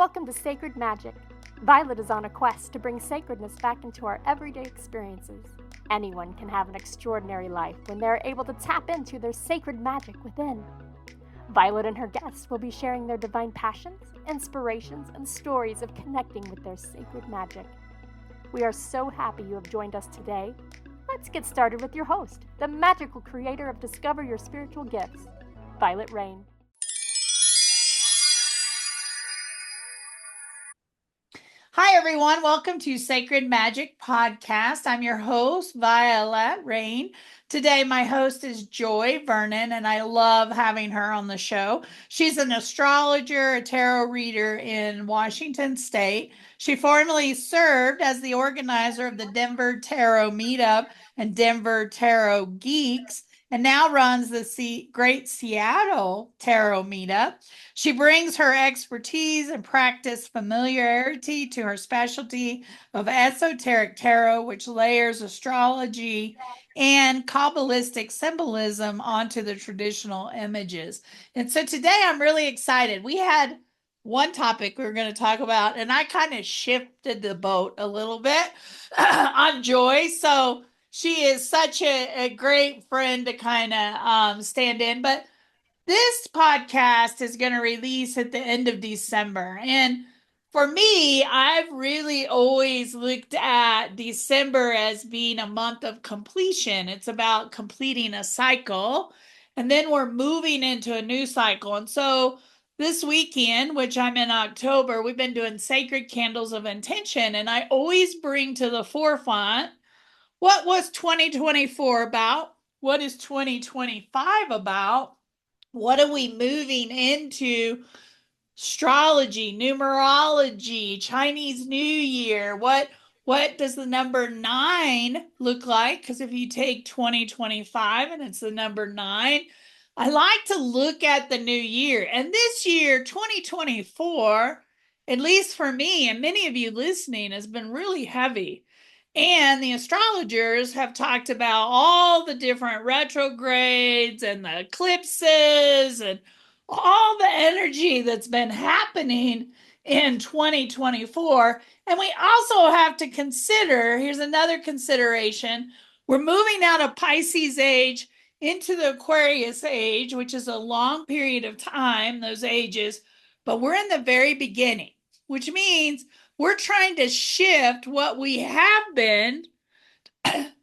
Welcome to Sacred Magic. Violet is on a quest to bring sacredness back into our everyday experiences. Anyone can have an extraordinary life when they are able to tap into their sacred magic within. Violet and her guests will be sharing their divine passions, inspirations, and stories of connecting with their sacred magic. We are so happy you have joined us today. Let's get started with your host, the magical creator of Discover Your Spiritual Gifts, Vialet Rayne. Hi, everyone. Welcome to Sacred Magic Podcast. I'm your host, Vialet Rayne. Today, my host is Joy Vernon, and I love having her on the show. She's an astrologer, a tarot reader in Washington State. She formerly served as the organizer of the Denver Tarot Meetup and Denver Tarot Geeks, and now runs the Greater Seattle Tarot Meetup. She brings her expertise and practice familiarity to her specialty of esoteric tarot, which layers astrology and qabalistic symbolism onto the traditional images. And so today I'm really excited. We had one topic we were going to talk about, and I kind of shifted the boat a little bit on Joy. So she is such a great friend to kind of stand in. But this podcast is going to release at the end of December. And for me, I've really always looked at December as being a month of completion. It's about completing a cycle, and then we're moving into a new cycle. And so this weekend, which I'm in October, we've been doing Sacred Candles of Intention, and I always bring to the forefront what was 2024 about? What is 2025 about? What are we moving into? Astrology, numerology, Chinese New Year. What does the number 9 look like? Because if you take 2025 and it's the number 9, I like to look at the new year. And this year, 2024, at least for me and many of you listening, has been really heavy. And the astrologers have talked about all the different retrogrades and the eclipses and all the energy that's been happening in 2024. And we also have to consider, here's another consideration, we're moving out of Pisces age into the Aquarius age, which is a long period of time, those ages, but we're in the very beginning, which means we're trying to shift what we have been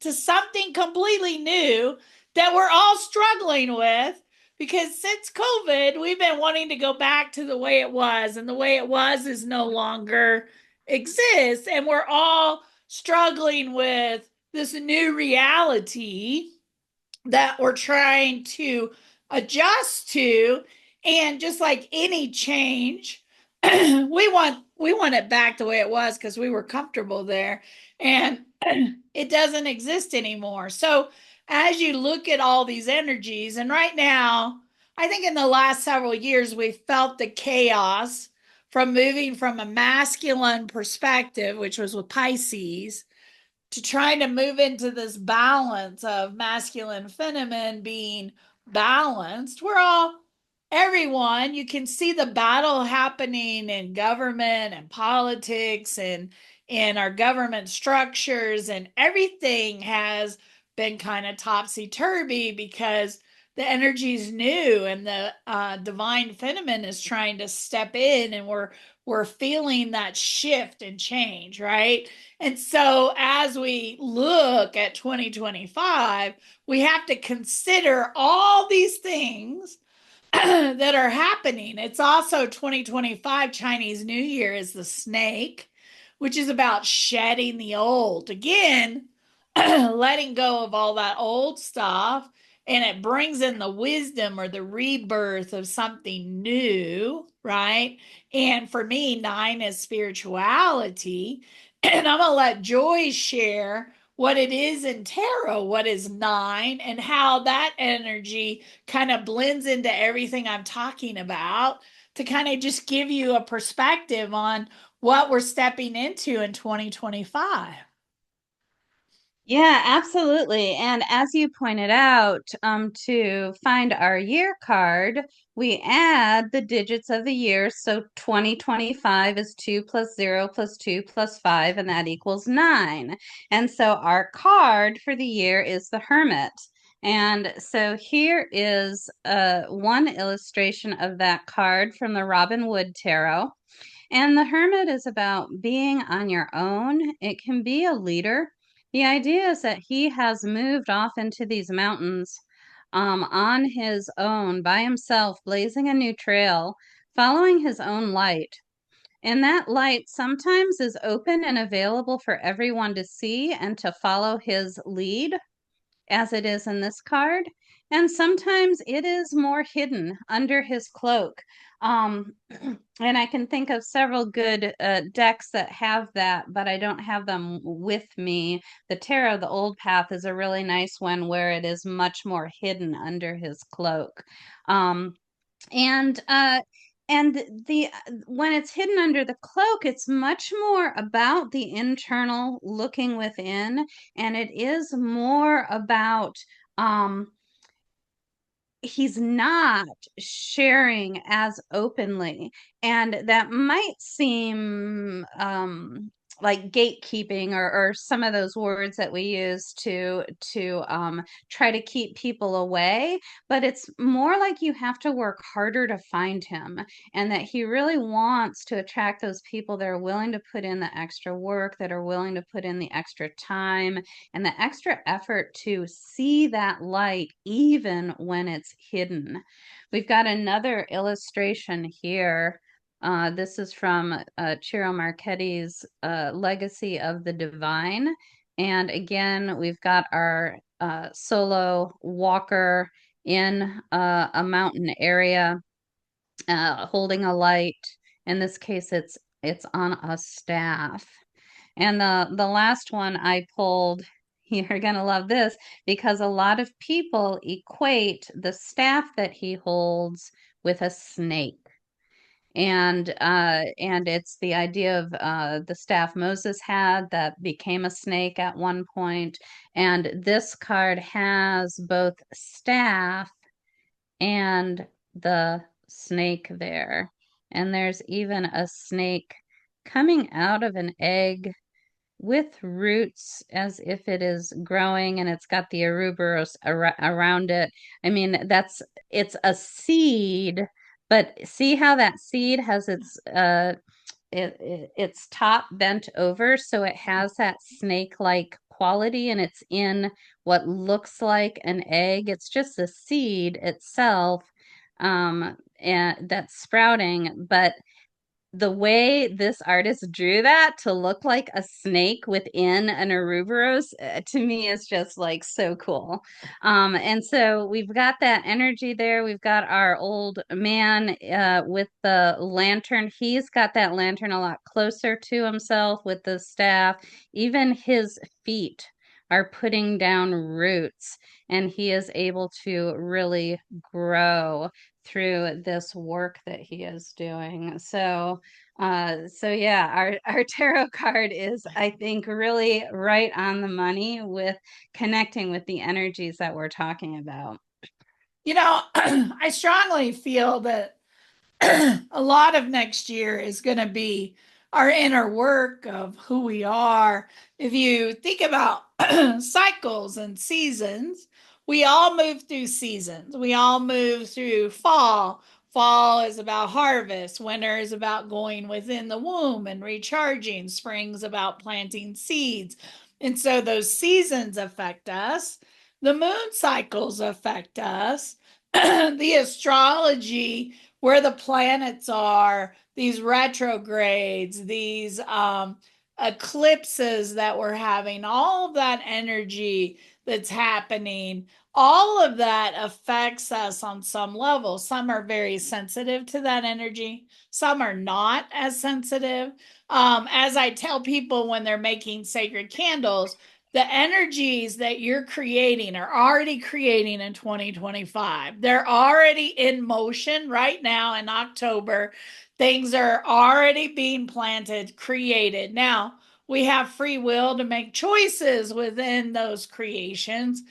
to something completely new that we're all struggling with, because since COVID, we've been wanting to go back to the way it was, and the way it was is no longer exists. And we're all struggling with this new reality that we're trying to adjust to. And just like any change, we want it back the way it was because we were comfortable there, and it doesn't exist anymore. So as you look at all these energies, and right now, I think in the last several years, we've felt the chaos from moving from a masculine perspective, which was with Pisces, to trying to move into this balance of masculine, feminine being balanced. Everyone, you can see the battle happening in government and politics and in our government structures, and everything has been kind of topsy-turvy because the energy is new, and the divine feminine is trying to step in, and we're feeling that shift and change, right? And so as we look at 2025, we have to consider all these things that are happening. It's also 2025 Chinese New Year is the snake, which is about shedding the old. Again, letting go of all that old stuff, and it brings in the wisdom or the rebirth of something new, right? And for me, 9 is spirituality. And I'm going to let Joy share what it is in tarot, what is 9, and how that energy kind of blends into everything I'm talking about, to kind of just give you a perspective on what we're stepping into in 2025. Yeah, absolutely. And as you pointed out, to find our year card, we add the digits of the year. So 2025 is 2 plus 0 plus 2 plus 5, and that equals 9. And so our card for the year is the Hermit. And so here is one illustration of that card from the Robin Wood Tarot. And the hermit is about being on your own. It can be a leader. The idea is that he has moved off into these mountains on his own, by himself, blazing a new trail, following his own light. And that light sometimes is open and available for everyone to see and to follow his lead, as it is in this card. And sometimes it is more hidden under his cloak. Um, and I can think of several good decks that have that, but I don't have them with me. The Tarot, the Old Path, is a really nice one where it is much more hidden under his cloak. Um, and and the when it's hidden under the cloak, it's much more about the internal looking within, and it is more about um he's not sharing as openly, and that might seem like gatekeeping, or some of those words that we use to try to keep people away, but it's more like you have to work harder to find him, and that he really wants to attract those people that are willing to put in the extra work, that are willing to put in the extra time and the extra effort to see that light even when it's hidden. We've got another illustration here. This is from Ciro Marchetti's Legacy of the Divine. And again, we've got our solo walker in a mountain area, holding a light. In this case, it's on a staff. And the last one I pulled, you're gonna love this, because a lot of people equate the staff that he holds with a snake. And it's the idea of the staff Moses had that became a snake at one point. And this card has both staff and the snake there. And there's even a snake coming out of an egg with roots as if it is growing, and it's got the Ouroboros around it. I mean, it's a seed, but see how that seed has its top bent over, so it has that snake-like quality, and it's in what looks like an egg. It's just the seed itself, and that's sprouting, but the way this artist drew that to look like a snake within an Ouroboros, to me is just like so cool. And so we've got that energy there. We've got our old man with the lantern. He's got that lantern a lot closer to himself with the staff. Even his feet are putting down roots, and he is able to really grow through this work that he is doing. So yeah, our tarot card is, I think, really right on the money with connecting with the energies that we're talking about. I strongly feel that a lot of next year is going to be our inner work of who we are. If you think about cycles and seasons, we all move through seasons. We all move through fall. Fall is about harvest. Winter is about going within the womb and recharging. Spring's about planting seeds. And so those seasons affect us. The moon cycles affect us. The astrology, where the planets are, these retrogrades, these eclipses that we're having, all of that energy that's happening, all of that affects us on some level. Some are very sensitive to that energy, some are not as sensitive. As I tell people when they're making sacred candles, the energies that you're creating are already creating in 2025. They're already in motion right now in October. Things are already being planted, created. Now, we have free will to make choices within those creations.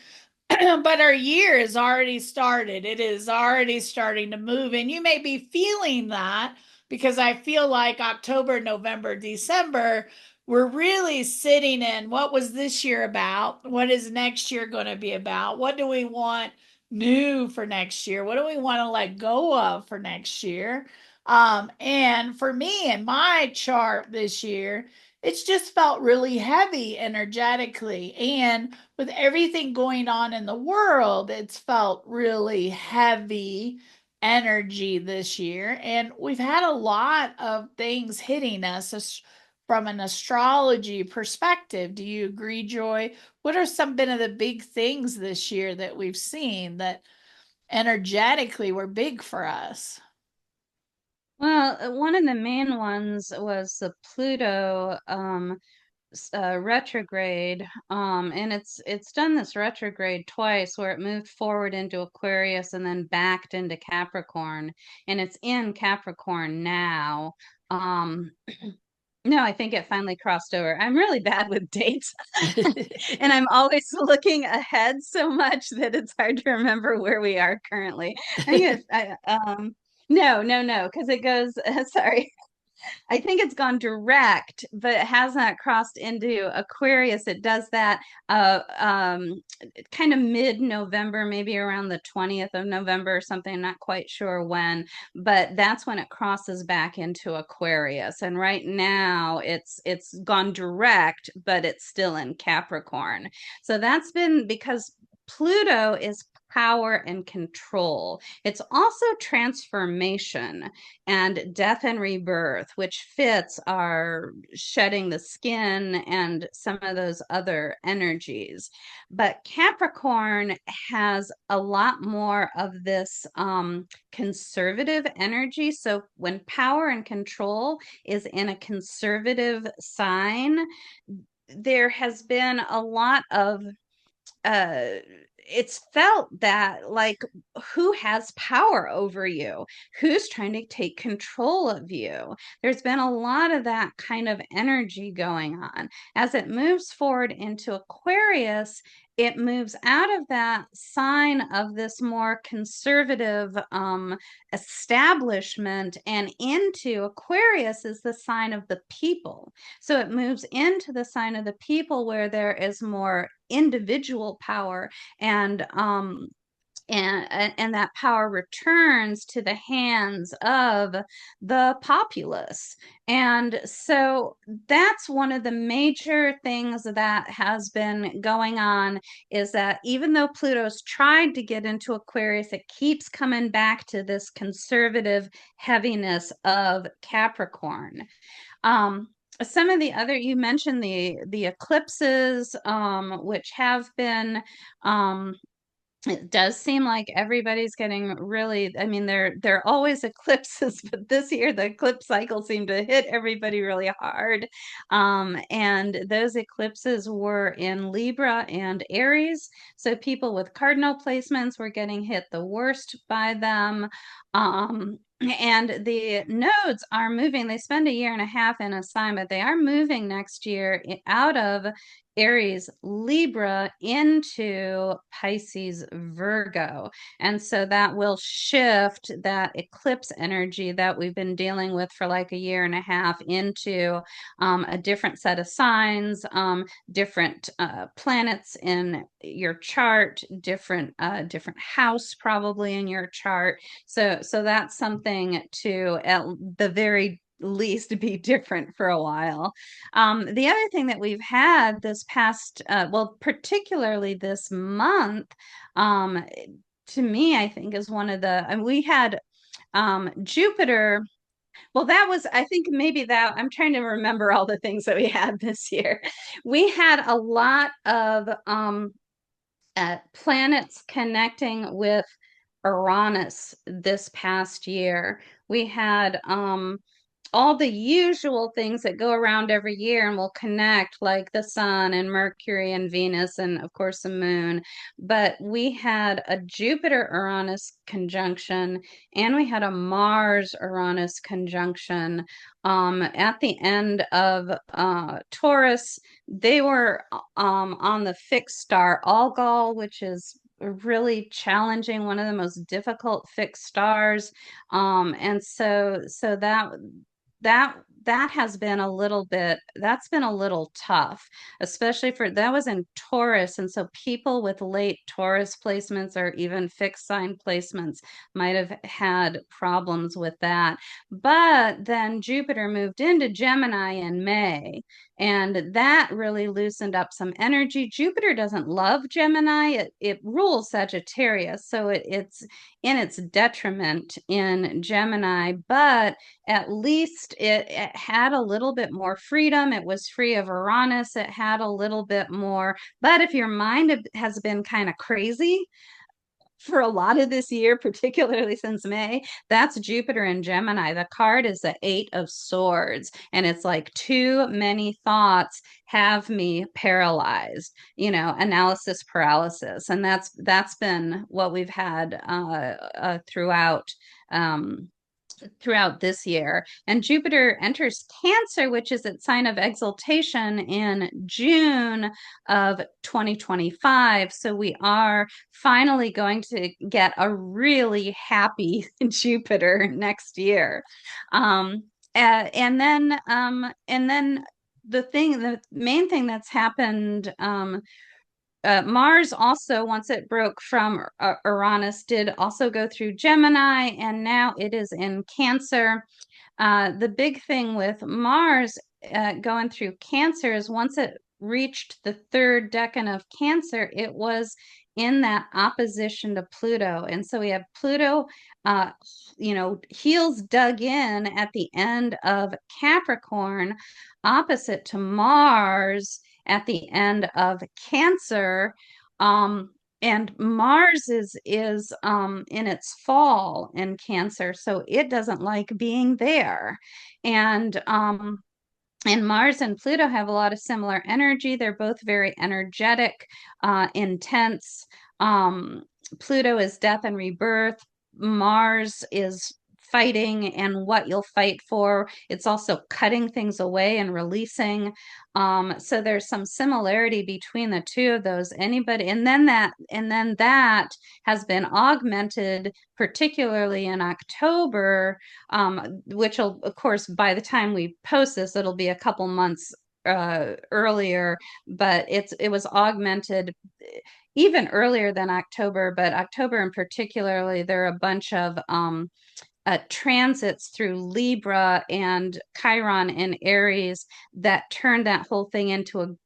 But our year is already started. It is already starting to move. And you may be feeling that because I feel like October, November, December, we're really sitting in what was this year about? What is next year going to be about? What do we want new for next year? What do we want to let go of for next year? And for me in my chart this year, it's just felt really heavy energetically. And with everything going on in the world, it's felt really heavy energy this year. And we've had a lot of things hitting us from an astrology perspective. Do you agree, Joy? What are some been of the big things this year that we've seen that energetically were big for us? Well, one of the main ones was the Pluto retrograde, and it's done this retrograde twice, where it moved forward into Aquarius and then backed into Capricorn, and it's in Capricorn now. Um, no, I think it finally crossed over. I'm really bad with dates, and I'm always looking ahead so much that it's hard to remember where we are currently. I think no, because it goes. Sorry. I think it's gone direct, but it has not crossed into Aquarius. It does that kind of mid-November, maybe around the 20th of November or something. I'm not quite sure when, but that's when it crosses back into Aquarius. And right now it's gone direct, but it's still in Capricorn. So that's been because Pluto is power and control. It's also transformation and death and rebirth, which fits our shedding the skin and some of those other energies. But Capricorn has a lot more of this conservative energy. So when power and control is in a conservative sign, there has been a lot of it's felt that, like, who has power over you, who's trying to take control of you. There's been a lot of that kind of energy going on. As it moves forward into Aquarius, it moves out of that sign of this more conservative establishment and into Aquarius is the sign of the people. So it moves into the sign of the people where there is more individual power and and that power returns to the hands of the populace. And so that's one of the major things that has been going on, is that even though Pluto's tried to get into Aquarius, it keeps coming back to this conservative heaviness of Capricorn. Some of the other, you mentioned the eclipses, which have been it does seem like everybody's getting really, I mean, they're always eclipses, but this year the eclipse cycle seemed to hit everybody really hard. And those eclipses were in Libra and Aries. So people with cardinal placements were getting hit the worst by them. And the nodes are moving. They spend a year and a half in a sign, but they are moving next year out of Aries, Libra into Pisces, Virgo. And so that will shift that eclipse energy that we've been dealing with for like a year and a half into a different set of signs, different planets in your chart, different house probably in your chart. So that's something to, at the very least, be different for a while. The other thing that we've had this past, well, particularly this month, to me, I think is one of the, and we had Jupiter. Well, that was, I think maybe that, I'm trying to remember all the things that we had this year. We had a lot of planets connecting with Uranus this past year. We had all the usual things that go around every year and will connect, like the sun and Mercury and Venus and of course the moon. But we had a Jupiter Uranus conjunction and we had a Mars Uranus conjunction at the end of Taurus. They were on the fixed star Algol, which is really challenging, one of the most difficult fixed stars. And so that that has been a little bit, that's been a little tough, especially for, that was in Taurus, and so people with late Taurus placements or even fixed sign placements might have had problems with that. But then Jupiter moved into Gemini in May, and that really loosened up some energy. Jupiter doesn't love Gemini, it rules Sagittarius, so it's in its detriment in Gemini, but at least it had a little bit more freedom. It was free of Uranus. It had a little bit more. But if your mind has been kind of crazy for a lot of this year, particularly since May, that's Jupiter in Gemini. The card is the Eight of Swords, and it's like too many thoughts have me paralyzed, analysis paralysis. And that's been what we've had throughout this year. And Jupiter enters Cancer, which is its sign of exaltation, in June of 2025. So we are finally going to get a really happy Jupiter next year. And then the main thing that's happened, Mars also, once it broke from Uranus, did also go through Gemini, and now it is in Cancer. The big thing with Mars going through Cancer is once it reached the third decan of Cancer, it was in that opposition to Pluto. And so we have Pluto, heels dug in at the end of Capricorn, opposite to Mars at the end of Cancer. And Mars is in its fall in Cancer, so it doesn't like being there. And Mars and Pluto have a lot of similar energy. They're both very energetic, intense. Pluto is death and rebirth. Mars is fighting and what you'll fight for. It's also cutting things away and releasing. So there's some similarity between the two of those. And then that has been augmented, particularly in October, which will, of course, by the time we post this, it'll be a couple months earlier, but it was augmented even earlier than October, but October in particularly, there are a bunch of transits through Libra and Chiron and Aries that turned that whole thing into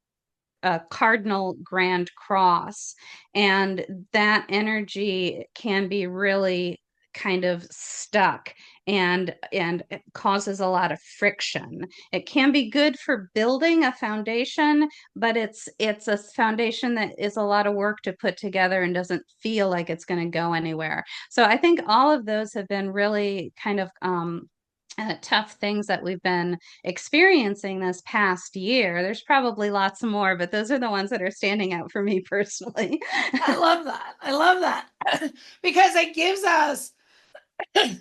a cardinal grand cross. And that energy can be really kind of stuck and it causes a lot of friction. It can be good for building a foundation, but it's a foundation that is a lot of work to put together and doesn't feel like it's going to go anywhere. So I think all of those have been really kind of tough things that we've been experiencing this past year. There's probably lots more, but those are the ones that are standing out for me personally. I love that. Because it gives us you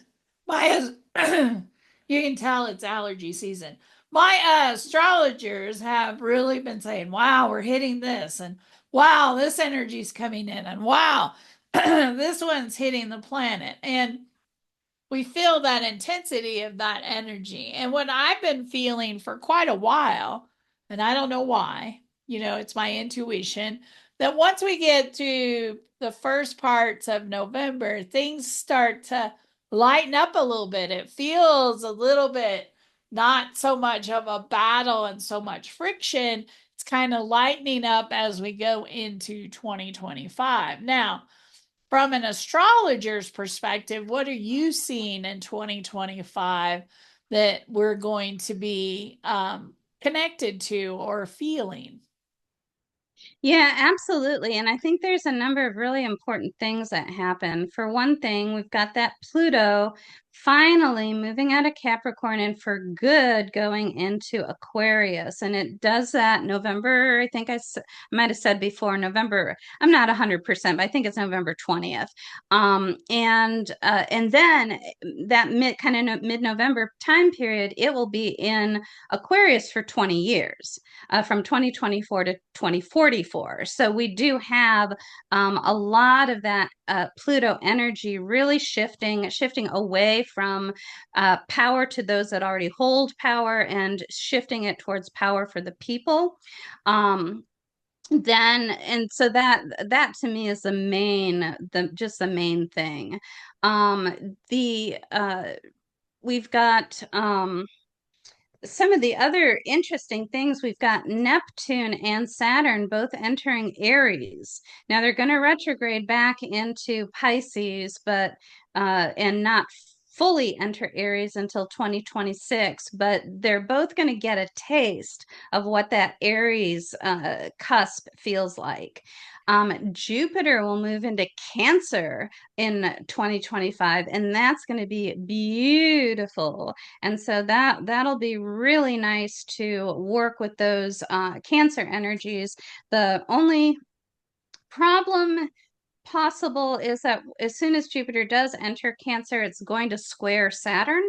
can tell it's allergy season. My astrologers have really been saying, wow, we're hitting this, and wow, this energy's coming in, and wow, this one's hitting the planet. And we feel that intensity of that energy. And what I've been feeling for quite a while, and I don't know why, it's my intuition, that once we get to the first parts of November, things start to lighten up a little bit. It feels a little bit not so much of a battle and so much friction. It's kind of lightening up as we go into 2025. Now, from an astrologer's perspective, what are you seeing in 2025 that we're going to be connected to or feeling? Yeah, absolutely. And I think there's a number of really important things that happen. For one thing, we've got that Pluto finally moving out of Capricorn and for good going into Aquarius. And it does that November, I think I might have said before November. I'm not 100%, but I think it's November 20th. And then that mid-November time period, it will be in Aquarius for 20 years, from 2024 to 2044. So we do have a lot of that Pluto energy really shifting away from power to those that already hold power and shifting it towards power for the people. And so that to me is the main thing. We've got some of the other interesting things. We've got Neptune and Saturn both entering Aries. Now they're going to retrograde back into Pisces, but and not fully enter Aries until 2026, but they're both going to get a taste of what that Aries cusp feels like. Jupiter will move into Cancer in 2025, and that's going to be beautiful. And so that'll be really nice to work with those Cancer energies. The only problem possible is that as soon as Jupiter does enter Cancer, it's going to square Saturn.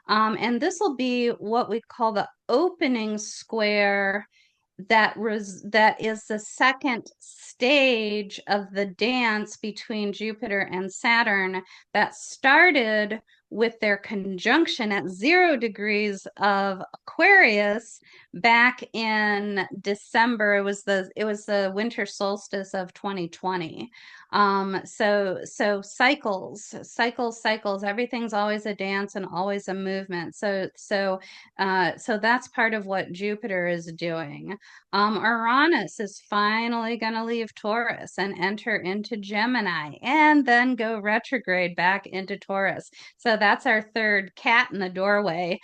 And this will be what we call the opening square that is the second stage of the dance between Jupiter and Saturn that started with their conjunction at 0 degrees of Aquarius back in December. It was the winter solstice of 2020. So cycles, everything's always a dance and always a movement. So that's part of what Jupiter is doing. Uranus is finally going to leave Taurus and enter into Gemini and then go retrograde back into Taurus. So that's our third cat in the doorway.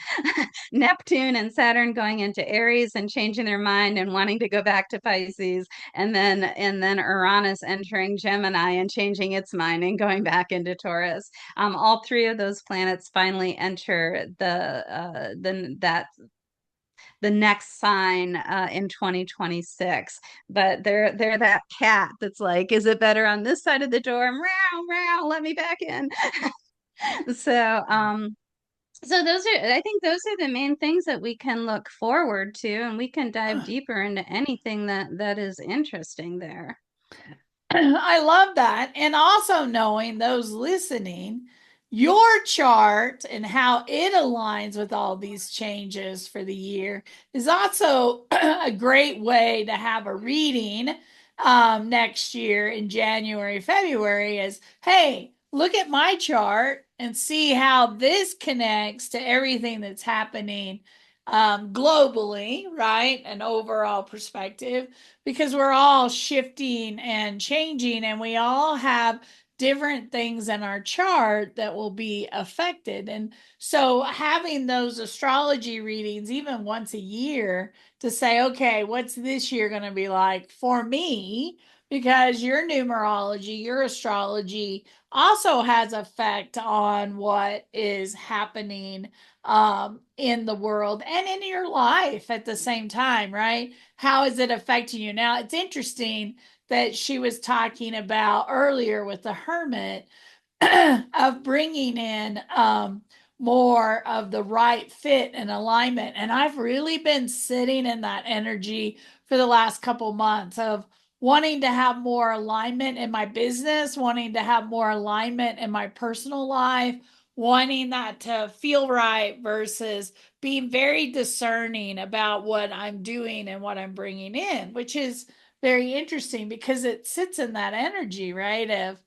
Neptune and Saturn going into Aries and changing their mind and wanting to go back to Pisces, and then Uranus entering Gemini and changing its mind and going back into Taurus. All three of those planets finally enter the next sign in 2026, but they're that cat that's like, is it better on this side of the door? Meow, let me back in. So I think those are the main things that we can look forward to, and we can dive deeper into anything that is interesting there. I love that. And also knowing those listening, your chart and how it aligns with all these changes for the year is also a great way to have a reading next year in January, February is, hey, look at my chart and see how this connects to everything that's happening globally, right? An overall perspective, because we're all shifting and changing, and we all have different things in our chart that will be affected. And so having those astrology readings, even once a year, to say, okay, what's this year going to be like for me? Because your numerology, your astrology also has effect on what is happening in the world and in your life at the same time, right? How is it affecting you? Now, it's interesting that she was talking about earlier with the hermit of bringing in more of the right fit and alignment. And I've really been sitting in that energy for the last couple months of wanting to have more alignment in my business, wanting to have more alignment in my personal life, wanting that to feel right versus being very discerning about what I'm doing and what I'm bringing in, which is very interesting because it sits in that energy, right? Of,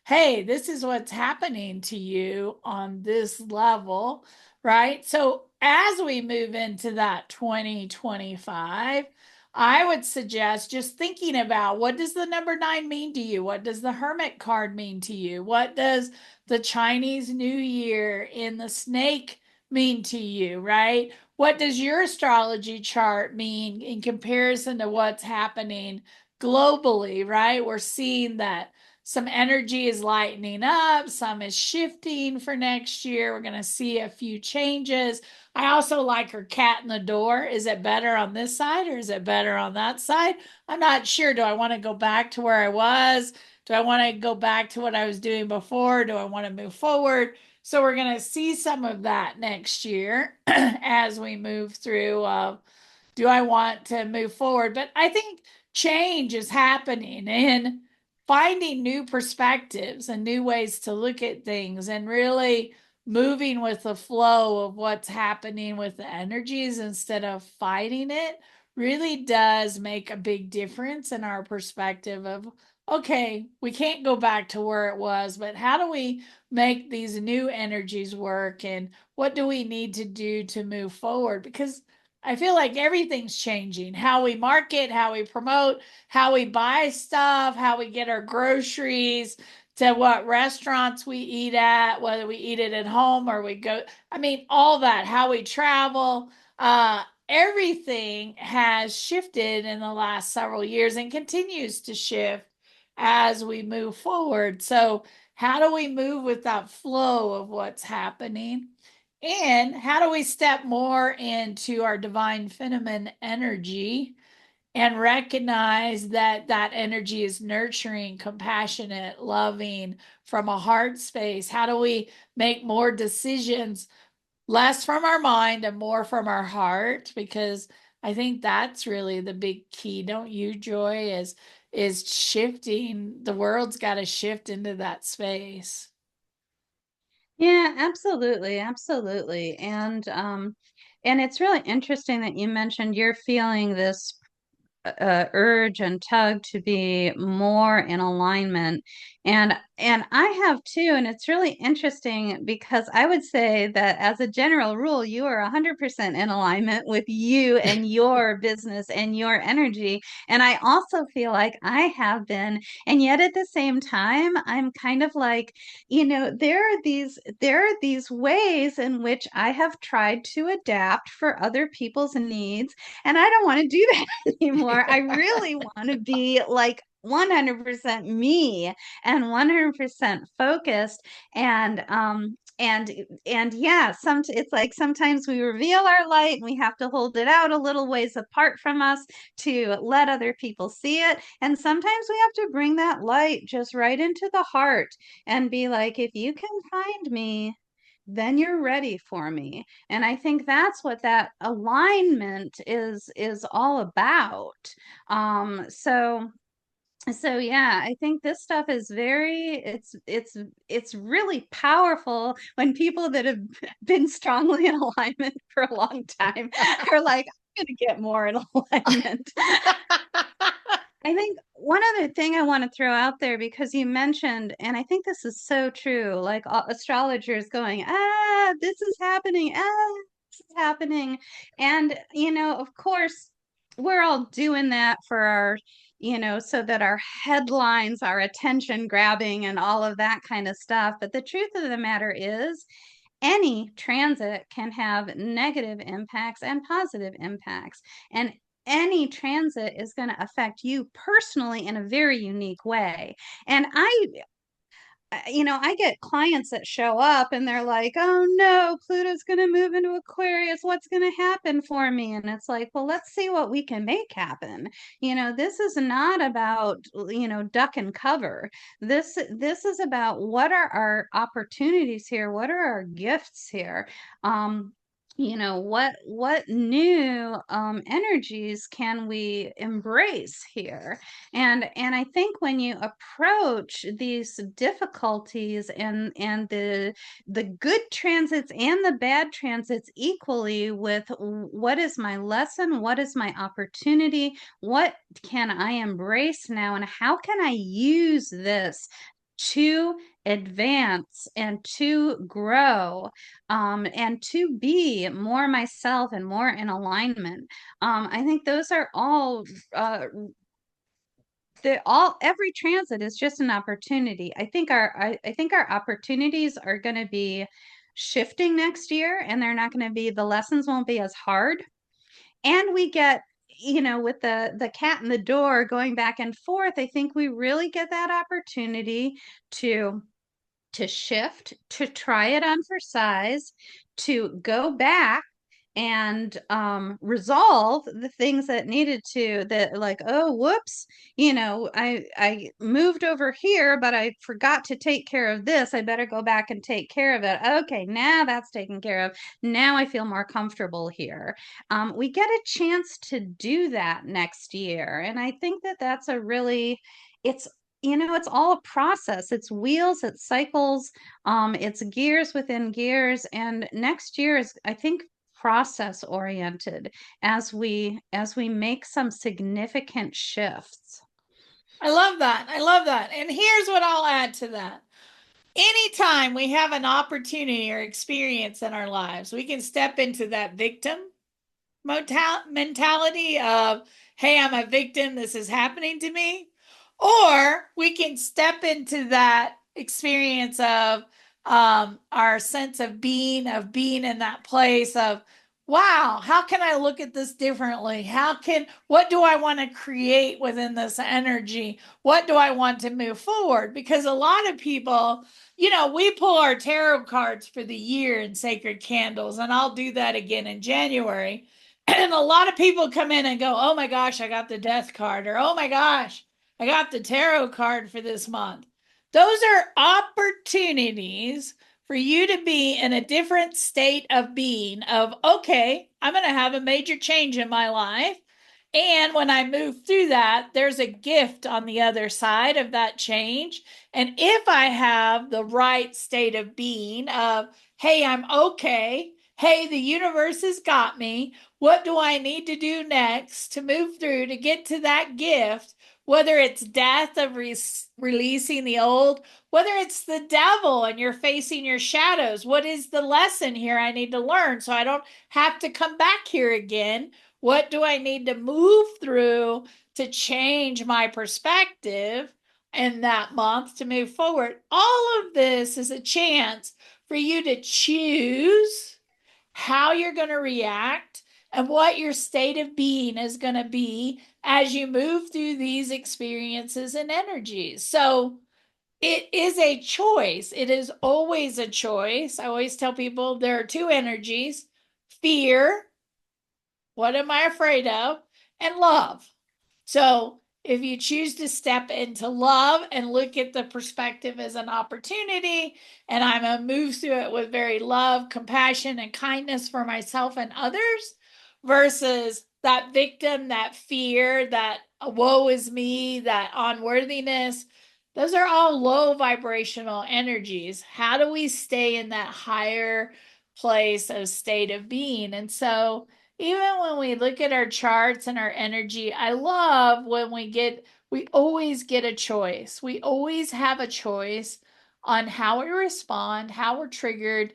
hey, this is what's happening to you on this level, right? So as we move into that 2025, I would suggest just thinking about, what does the number 9 mean to you? What does the Hermit card mean to you? What does the Chinese New Year in the snake mean to you, right? What does your astrology chart mean in comparison to what's happening globally, right? We're seeing that some energy is lightening up, some is shifting for next year. We're going to see a few changes. I also like her cat in the door. Is it better on this side or is it better on that side? I'm not sure. Do I want to go back to where I was? Do I want to go back to what I was doing before? Do I want to move forward? So we're going to see some of that next year as we move through. Do I want to move forward? But I think change is happening and finding new perspectives and new ways to look at things and really moving with the flow of what's happening with the energies instead of fighting it really does make a big difference in our perspective of, okay, we can't go back to where it was, but how do we make these new energies work and what do we need to do to move forward? Because I feel like everything's changing. How we market, how we promote, how we buy stuff, how we get our groceries, to what restaurants we eat at, whether we eat it at home or we go. I mean, all that, how we travel, everything has shifted in the last several years and continues to shift as we move forward. So, how do we move with that flow of what's happening? And how do we step more into our divine feminine energy and recognize that that energy is nurturing, compassionate, loving from a heart space? How do we make more decisions, less from our mind and more from our heart? Because I think that's really the big key, don't you, Joy? Is shifting. The world's got to shift into that space. Yeah, absolutely, absolutely. And it's really interesting that you mentioned you're feeling this urge and tug to be more in alignment, and I have too. And it's really interesting because I would say that as a general rule you are 100% in alignment with you and your business and your energy, and I also feel like I have been. And yet at the same time I'm kind of like, there are these ways in which I have tried to adapt for other people's needs, and I don't want to do that anymore. I really want to be like 100% me and 100% focused. And yeah, it's like sometimes we reveal our light and we have to hold it out a little ways apart from us to let other people see it. And sometimes we have to bring that light just right into the heart and be like, if you can find me, then you're ready for me. And I think that's what that alignment is all about. Um so so yeah, I think this stuff is very, it's really powerful when people that have been strongly in alignment for a long time are like, I'm gonna get more in alignment. I think one other thing I want to throw out there, because you mentioned, and I think this is so true, like astrologers going, this is happening, this is happening. And, of course, we're all doing that for our, so that our headlines are attention grabbing and all of that kind of stuff. But the truth of the matter is, any transit can have negative impacts and positive impacts. And any transit is going to affect you personally in a very unique way. And I get clients that show up and they're like, oh no, Pluto's going to move into Aquarius. What's going to happen for me? And it's like, well, let's see what we can make happen. This is not about, duck and cover. This is about, what are our opportunities here? What are our gifts here? What new energies can we embrace here? And I think when you approach these difficulties and the good transits and the bad transits equally with, what is my lesson, what is my opportunity, what can I embrace now, and how can I use this to advance and to grow, and to be more myself and more in alignment. I think those are all every transit is just an opportunity. I think our opportunities are going to be shifting next year, and they're not going to be, the lessons won't be as hard, and we get with the cat and the door going back and forth, I think we really get that opportunity to shift, to try it on for size, to go back and resolve the things that needed to, that like, oh, whoops, I moved over here, but I forgot to take care of this. I better go back and take care of it. Okay, now that's taken care of. Now I feel more comfortable here. We get a chance to do that next year. And I think that that's a really, it's all a process. It's wheels, it's cycles, it's gears within gears. And next year is, I think, process oriented as we make some significant shifts. I love that. I love that. And here's what I'll add to that. Anytime we have an opportunity or experience in our lives, we can step into that victim mentality of, hey, I'm a victim, this is happening to me. Or we can step into that experience of our sense of being in that place of, wow, how can I look at this differently? What do I want to create within this energy? What do I want to move forward? Because a lot of people, we pull our tarot cards for the year in Sacred Candles, and I'll do that again in January. And a lot of people come in and go, oh my gosh, I got the death card, or oh my gosh, I got the tarot card for this month. Those are opportunities for you to be in a different state of being of, okay, I'm going to have a major change in my life. And when I move through that, there's a gift on the other side of that change. And if I have the right state of being of, hey, I'm okay. Hey, the universe has got me. What do I need to do next to move through to get to that gift? Whether it's death of releasing the old, whether it's the devil and you're facing your shadows, what is the lesson here I need to learn so I don't have to come back here again? What do I need to move through to change my perspective in that month to move forward? All of this is a chance for you to choose how you're going to react and what your state of being is going to be as you move through these experiences and energies. So it is a choice. It is always a choice. I always tell people there are two energies: fear, what am I afraid of, and love. So if you choose to step into love and look at the perspective as an opportunity, and I'm going to move through it with very love, compassion, and kindness for myself and others, versus that victim, that fear, that woe is me, that unworthiness, those are all low vibrational energies. How do we stay in that higher place of state of being? And so even when we look at our charts and our energy, I love when we always get a choice. We always have a choice on how we respond, how we're triggered,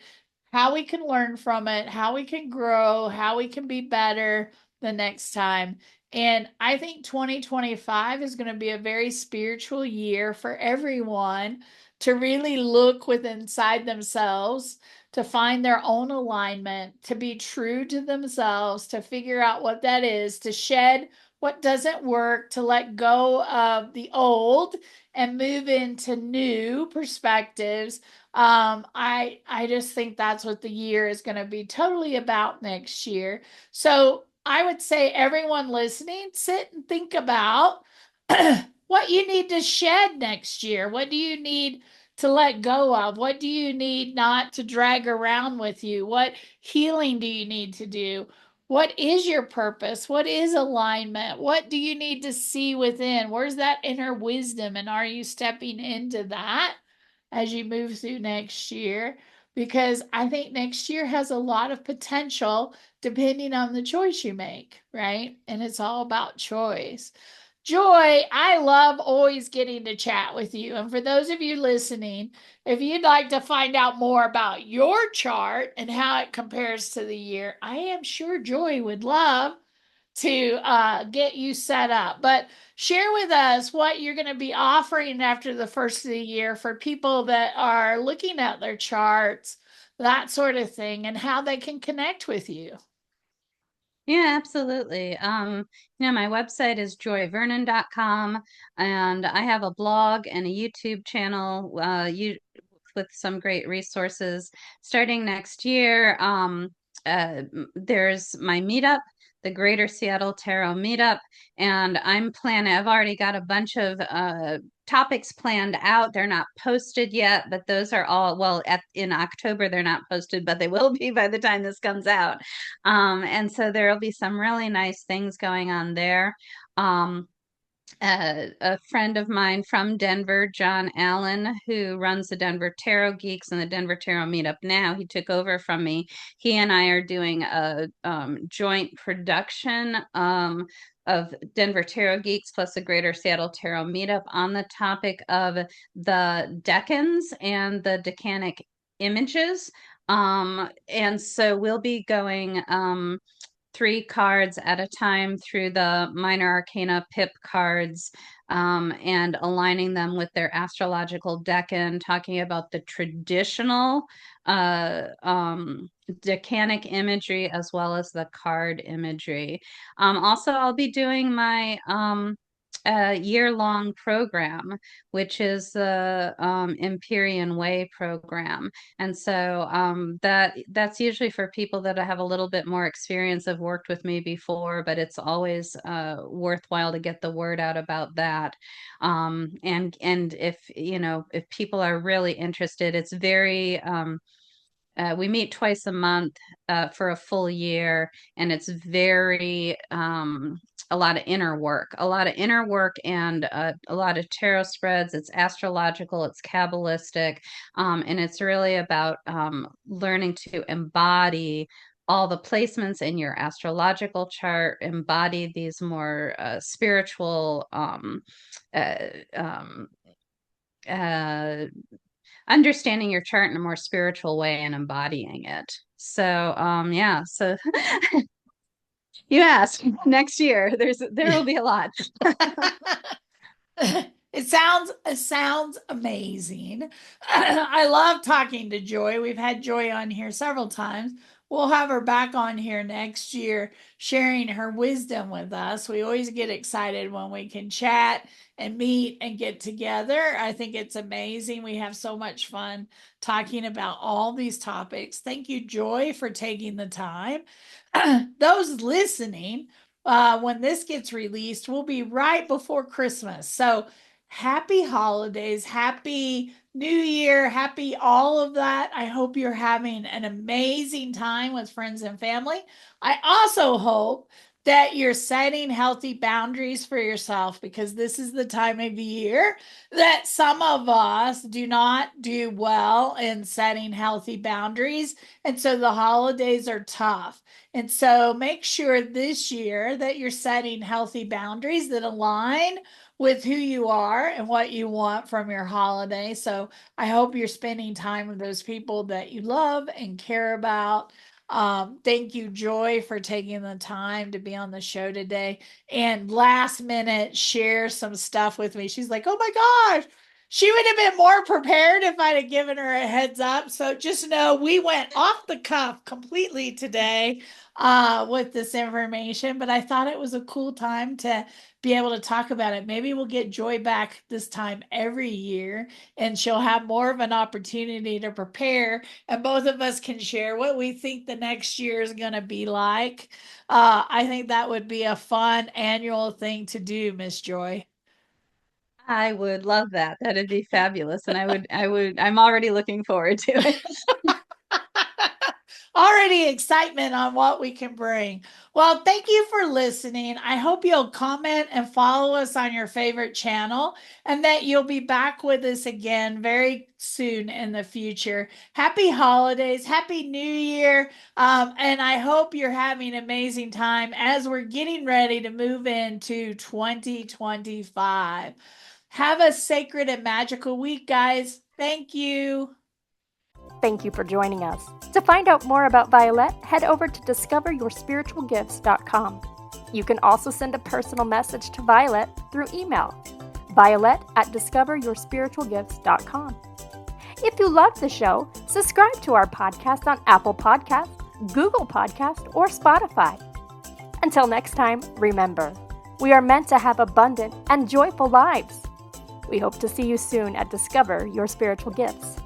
how we can learn from it, how we can grow, how we can be better the next time. And I think 2025 is going to be a very spiritual year for everyone to really look within inside themselves, to find their own alignment, to be true to themselves, to figure out what that is, to shed what doesn't work, to let go of the old and move into new perspectives. I just think that's what the year is going to be totally about next year. So I would say everyone listening, sit and think about what you need to shed next year. What do you need to let go of? What do you need not to drag around with you? What healing do you need to do? What is your purpose? What is alignment? What do you need to see within? Where's that inner wisdom? And are you stepping into that as you move through next year? Because I think next year has a lot of potential depending on the choice you make, right? And it's all about choice. Joy, I love always getting to chat with you. And for those of you listening, if you'd like to find out more about your chart and how it compares to the year, I am sure Joy would love to get you set up. But share with us what you're going to be offering after the first of the year for people that are looking at their charts, that sort of thing, and how they can connect with you. Yeah, absolutely. My website is joyvernon.com, and I have a blog and a YouTube channel, with some great resources starting next year. There's my meetup, the Greater Seattle Tarot Meetup, and I've already got a bunch of topics planned out. They're not posted yet, but those are all, well, in October, they're not posted, but they will be by the time this comes out. And so there will be some really nice things going on there. Um, a friend of mine from Denver, John Allen, who runs the Denver Tarot Geeks and the Denver Tarot Meetup now, he took over from me. He and I are doing a joint production of Denver Tarot Geeks plus the Greater Seattle Tarot Meetup on the topic of the decans and the decanic images. And so we'll be going 3 cards at a time through the minor arcana pip cards, and aligning them with their astrological decan, talking about the traditional decanic imagery as well as the card imagery. Also, I'll be doing my year-long program, which is the Empyrean Way program. And so that's usually for people that have a little bit more experience, have worked with me before, but it's always worthwhile to get the word out about that. And if people are really interested, it's very we meet twice a month for a full year, and it's very a lot of inner work, and a lot of tarot spreads. It's astrological, it's qabalistic, and it's really about learning to embody all the placements in your astrological chart, embody these more spiritual uh, um, uh, understanding your chart in a more spiritual way and embodying it. So yeah, so you asked next year, there will be a lot. It sounds amazing. I love talking to Joy. We've had Joy on here several times. We'll have her back on here next year sharing her wisdom with us. We always get excited when we can chat and meet and get together. I think it's amazing. We have so much fun talking about all these topics. Thank you, Joy, for taking the time. Those listening, when this gets released, will be right before Christmas. So happy holidays, happy New Year, happy all of that. I hope you're having an amazing time with friends and family. I also hope that you're setting healthy boundaries for yourself, because this is the time of year that some of us do not do well in setting healthy boundaries. And so the holidays are tough. And so make sure this year that you're setting healthy boundaries that align with who you are and what you want from your holiday. So I hope you're spending time with those people that you love and care about. Thank you, Joy, for taking the time to be on the show today and last minute share some stuff with me. She's like, oh my gosh, she would have been more prepared if I'd have given her a heads up. So just know we went off the cuff completely today with this information, but I thought it was a cool time to be able to talk about it. Maybe we'll get Joy back this time every year, and she'll have more of an opportunity to prepare, and both of us can share what we think the next year is going to be like. I think that would be a fun annual thing to do, Miss Joy. I would love that. That'd be fabulous. And I'm already looking forward to it. Already excitement on what we can bring. Well, thank you for listening. I hope you'll comment and follow us on your favorite channel, and that you'll be back with us again very soon in the future. Happy holidays, happy New Year. And I hope you're having an amazing time as we're getting ready to move into 2025. Have a sacred and magical week, guys. Thank you. Thank you for joining us. To find out more about Vialet, head over to discoveryourspiritualgifts.com. You can also send a personal message to Vialet through email, violet@discoveryourspiritualgifts.com. If you love the show, subscribe to our podcast on Apple Podcasts, Google Podcasts, or Spotify. Until next time, remember, we are meant to have abundant and joyful lives. We hope to see you soon at Discover Your Spiritual Gifts.